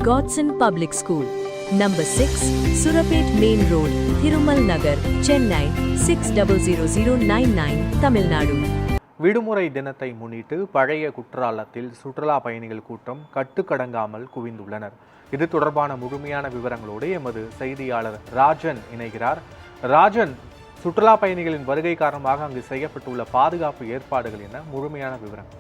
Godson Public School, Number 6, Surapet Main Road, Thirumal Nagar, Chennai 600099, Tamil Nadu. விடுமுறை தினத்தை முன்னிட்டு பழைய குற்றாலத்தில் சுற்றுலா பயணிகள் கூட்டம் கட்டுக்கடங்காமல் குவிந்துள்ளனர். இது தொடர்பான முழுமையான விவரங்களோடு எமது செய்தியாளர் ராஜன் இணைகிறார். ராஜன், சுற்றுலா பயணிகளின் வருகை காரணமாக அங்கு செய்யப்பட்டுள்ள பாதுகாப்பு ஏற்பாடுகள் என்ன? முழுமையான விவரம்.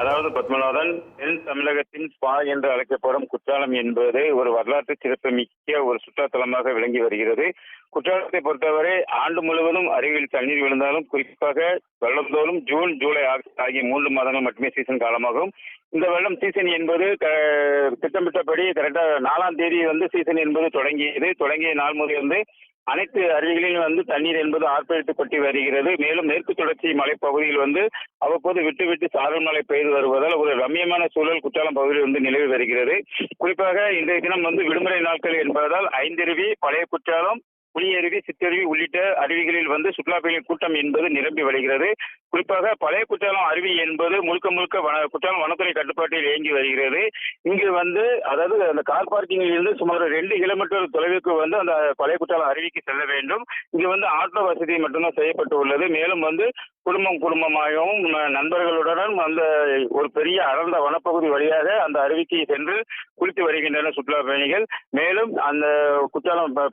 அதாவது பத்மநாதன், தென் தமிழகத்தின் ஸ்பா என்று அழைக்கப்படும் குற்றாலம் என்பது ஒரு வரலாற்று சிறப்புமிக்க ஒரு சுற்றுலாத்தலமாக விளங்கி வருகிறது. குற்றாலத்தை பொறுத்தவரை ஆண்டு முழுவதும் அருவியில் தண்ணீர் விழுந்தாலும் குறிப்பாக வெள்ளத்தோறும் ஜூன், ஜூலை, ஆகஸ்ட் ஆகிய 3 மாதங்கள் மட்டுமே சீசன் காலமாகும். இந்த வெள்ளம் சீசன் என்பது திட்டமிட்டபடி கரெக்டா 4ஆம் தேதி சீசன் என்பது தொடங்கிய நாள் முதல் அனைத்து அருவிகளிலும் தண்ணீர் என்பது ஆர்ப்பரித்து கொட்டி வருகிறது. மேலும் மேற்கு தொடர்ச்சி மலைப்பகுதியில் அவ்வப்போது விட்டு சாரல் மழை பெய்து வருவதால் ஒரு ரம்மியமான சூழல் குற்றாலம் பகுதியில் நிலவி வருகிறது. குறிப்பாக இன்றைய தினம் விடுமுறை நாட்கள் என்பதால் ஐந்தருவி, பழைய குற்றாலம், புலியருவி, சிற்றருவி உள்ளிட்ட அருவிகளில் சுற்றுலா பயணிகள் கூட்டம் என்பது நிரம்பி வருகிறது. குறிப்பாக பழைய குற்றாலம் அருவி என்பது முழுக்க குற்றாலம் வனத்துறை கட்டுப்பாட்டில் இயங்கி வருகிறது. இங்கு அதாவது அந்த கார் பார்க்கிங்கில் இருந்து சுமார் 2 கிலோமீட்டர் தொலைவுக்கு அந்த பழைய குற்றாலம் அருவிக்கு செல்ல வேண்டும். இங்கு ஆட்டோ வசதி மட்டும்தான் செய்யப்பட்டு உள்ளது. மேலும் குடும்பமாகவும் நண்பர்களுடன் ஒரு பெரிய அடர்ந்த வனப்பகுதி வழியாக அந்த அருவிக்கு சென்று குளித்து வருகின்றனர் சுற்றுலா பயணிகள். மேலும் அந்த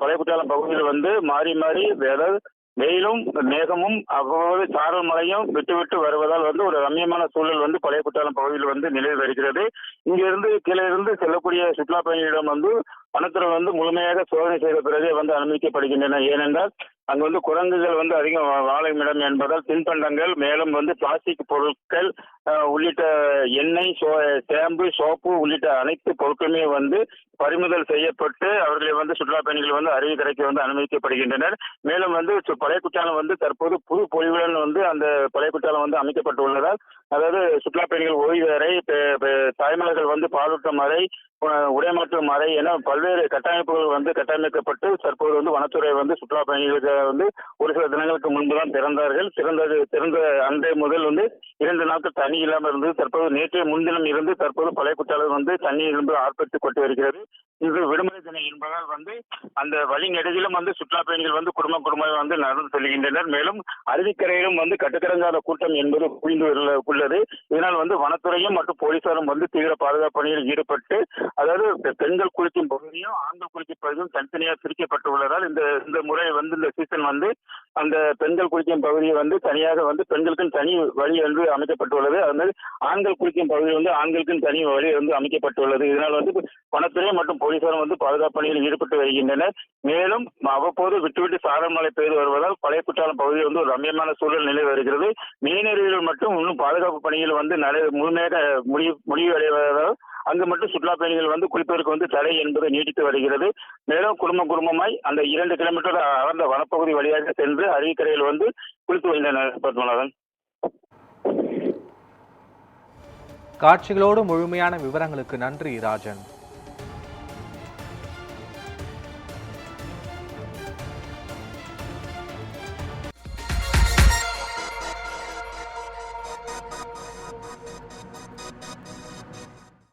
பழைய குற்றாலம் பகுதியில் மாறி வெயிலும் மேகமும் அவ்வளவு சாரல் மழையும் விட்டு வருவதால் ஒரு ரம்மியமான சூழல் பழைய குற்றாலம் பகுதியில் நிலவி வருகிறது. இங்கிருந்து கீழே இருந்து செல்லக்கூடிய சுற்றுலா பயணிகளிடம் வனத்துறை முழுமையாக சோதனை செய்த பிறகு அனுமதிக்கப்படுகின்றன. ஏனென்றால் அங்கு குரங்குகள் அதிகம் வாழும் இடம் என்பதால் தின்பண்டங்கள், மேலும் பிளாஸ்டிக் பொருட்கள் உள்ளிட்ட எண்ணெய், ஷாம்பு, சோப்பு உள்ளிட்ட அனைத்து பொருட்களுமே பறிமுதல் செய்யப்பட்டு அவர்களை சுற்றுலா பயணிகள் அருவி கரைக்கு அனுமதிக்கப்படுகின்றனர். மேலும் பழைய குற்றாலம் தற்போது புது பொலிவுடன் அந்த பழைய குற்றாலம் அமைக்கப்பட்டுள்ளதால், அதாவது சுற்றுலா பயணிகள் ஓய்வறை, தாய்மார்கள் பாலூட்டும் அறை, உடைமாற்றும் அறை என பல்வேறு கட்டமைப்புகள் கட்டமைக்கப்பட்டு தற்போது வனத்துறை சுற்றுலா பயணிகளுக்கு ஒரு சில தினங்களுக்கு முன்புதான் திறந்த அன்றைய முதல் 2 நாட்கள் தண்ணி இல்லாமல் இருந்தது. தற்போது நேற்றைய முன்தினம் இருந்து தற்போது பழைய குற்றாலம் தண்ணீர் இருந்து ஆர்ப்பரித்து கொண்டு வருகிறது. இன்று விடுமுறை தினம் என்பதால் அந்த வழி நெடுகிலும் சுற்றுலா பயணிகள் குடும்பமாக நடந்து செல்கின்றனர். மேலும் அருவிக்கரையிலும் கட்டுக்கடங்காத கூட்டம் என்பது குவிந்து உள்ளது. இதனால் வனத்துறையும் மற்றும் போலீசாரும் தீவிர பாதுகாப்பு பணியில் ஈடுபட்டு, அதாவது பெண்கள் குளிக்கும் பகுதியும் ஆண்கள் குளிக்கும் பகுதியும் தனித்தனியாக பிரிக்கப்பட்டுள்ளதால் இந்த முறை இந்த சீசன் அந்த பெண்கள் குளிக்கும் பகுதியை தனியாக பெண்களுக்கு தனி வழி அமைக்கப்பட்டுள்ளது. அதனால் ஆண்கள் குளிக்கும் பகுதியில் ஆண்களுக்கு தனி வழி அமைக்கப்பட்டுள்ளது. இதனால் வனத்துறை மற்றும் போலீசாரும் பாதுகாப்பு பணியில் ஈடுபட்டு வருகின்றனர். மேலும் அவ்வப்போது விட்டு சாரல் மழை பெய்து வருவதால் பழைய குற்றாலம் பகுதியில் ஒரு ரம்மியமான சூழல் நிலை வருகிறது. மீனவர்கள் மட்டும் இன்னும் பாதுகாப்பு பணியில் முழுமையாக முடிவு அடைவதால் அங்கு மட்டும் சுற்றுலா பயணிகள் குளிப்பதற்கு தடை என்பது நீடித்து வருகிறது. மேலும் குடும்பமாய் அந்த 2 கிலோமீட்டர் அகர்ந்த வனப்பகுதி வழியாக சென்று அருவிக்கரையில் குளித்து வருகின்றனர். பத்மநாதன், காட்சிகளோடு முழுமையான விவரங்களுக்கு நன்றி ராஜன்.